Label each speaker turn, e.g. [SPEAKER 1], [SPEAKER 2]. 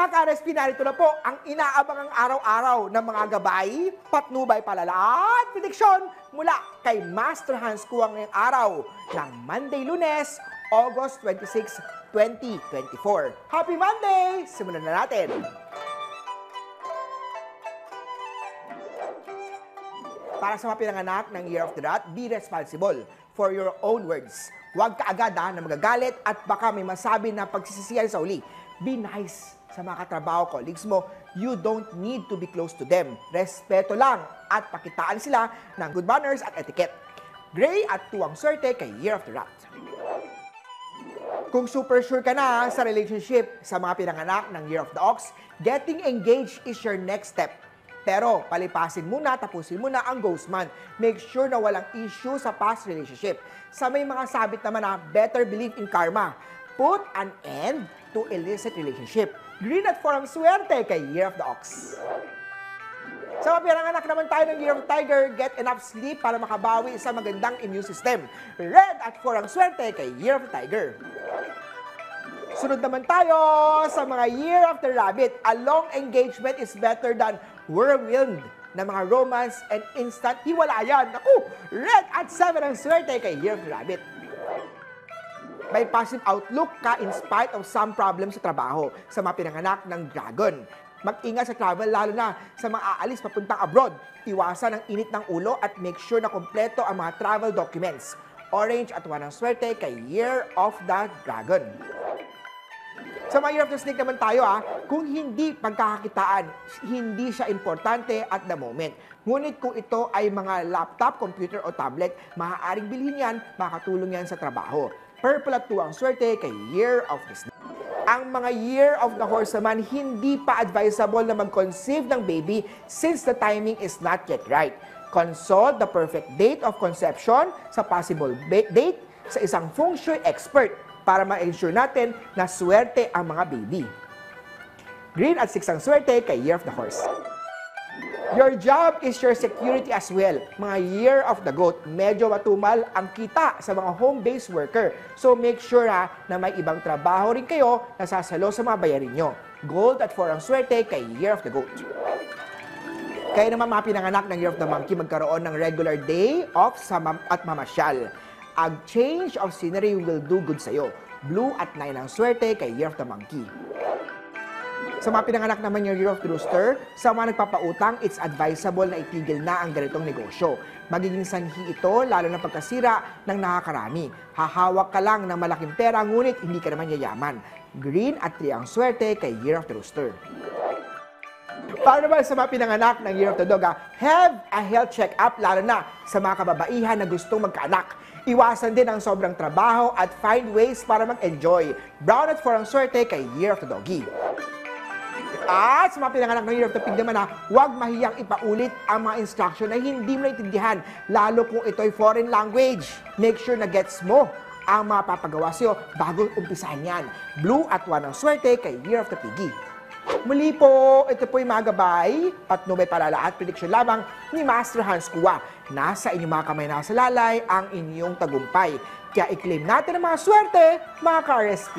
[SPEAKER 1] mga ka-RSP, narito na po ang inaabangang araw-araw ng mga gabay, patnubay, palala at prediksyon mula kay Master Hans Kuwang ngayong araw ng Monday, Lunes, August 26, 2024. Happy Monday! Simulan na natin! Para sa mga pinanganak ng Year of the Rat, be responsible for your own words. Huwag ka agad na magagalit at baka may masabi na pagsisisihan sa uli. Be nice sa mga katrabaho, colleagues mo. You don't need to be close to them. Respeto lang at pakitaan sila ng good manners at etiquette. Gray at tuwang swerte kay Year of the Rat. Kung super sure ka na sa relationship sa mga pinanganak ng Year of the Ox, getting engaged is your next step. Pero palipasin muna, tapusin muna ang ghost month. Make sure na walang issue sa past relationship. Sa may mga sabit naman na better believe in karma. Put an end to illicit relationship. Green at four ang swerte kay Year of the Ox. Sa mga pinanganak naman tayo ng Year of the Tiger, get enough sleep para makabawi sa magandang immune system. Red at four ang swerte kay Year of the Tiger. Sunod naman tayo sa mga Year of the Rabbit. A long engagement is better than whirlwind na mga romance and instant hiwalayan. Naku! Red at 7 ang swerte kay Year of the Rabbit. May positive outlook ka in spite of some problems sa trabaho sa mga pinanganak ng Dragon. Mag-ingat sa travel lalo na sa mga aalis papuntang abroad. Iwasan ang init ng ulo at make sure na kompleto ang mga travel documents. Orange at 1 ang swerte kay Year of the Dragon. Sa mga Year of the Snake naman tayo kung hindi pagkakakitaan, hindi siya importante at the moment. Ngunit kung ito ay mga laptop, computer o tablet, maaaring bilhin yan, makatulong yan sa trabaho. Purple at 2 ang swerte kay Year of the Snake. Ang mga Year of the Horse naman, hindi pa advisable na mag-conceive ng baby since the timing is not yet right. Consult the perfect date of conception sa possible date sa isang feng shui expert para ma-ensure natin na swerte ang mga baby. Green at 6 ang swerte kay Year of the Horse. Your job is your security as well. Mga Year of the Goat, medyo matumal ang kita sa mga home-based worker. So make sure na may ibang trabaho rin kayo na sasalo sa mga bayarin nyo. Gold at 4 ang swerte kay Year of the Goat. Kaya naman mga pinanganak ng Year of the Monkey, magkaroon ng regular day off at mamasyal. A change of scenery will do good sa'yo. Blue at 9 ang swerte kay Year of the Monkey. Sa mga pinanganak naman yung Year of the Rooster, sa mga nagpapautang, it's advisable na itigil na ang ganitong negosyo. Magiging sanhi ito, lalo na pagkasira ng nakakarami. Hahawak ka lang ng malaking pera, ngunit hindi ka naman yayaman. Green at 3 ang swerte kay Year of the Rooster. Para naman sa mga pinanganak ng Year of the Dog, have a health check-up, lalo na sa mga kababaihan na gustong magkaanak. Iwasan din ang sobrang trabaho at find ways para mag-enjoy. Brown at 4 ang swerte kay Year of the Doggy. At sa mga pinanganak ng Year of the Pig naman huwag mahiyang ipaulit ang mga instruction na hindi mo naintindihan, lalo kung ito'y foreign language. Make sure na gets mo ang mga papagawa sa'yo bago umpisahan yan. Blue at 1 ang swerte kay Year of the Piggy. Muli po, ito po'y mga gabay, patnubay, palala at prediksyon lamang ni Master Hans Kua. Nasa inyong mga kamay nasa lalay ang inyong tagumpay. Kaya i-claim natin ang mga swerte, mga ka-RSP.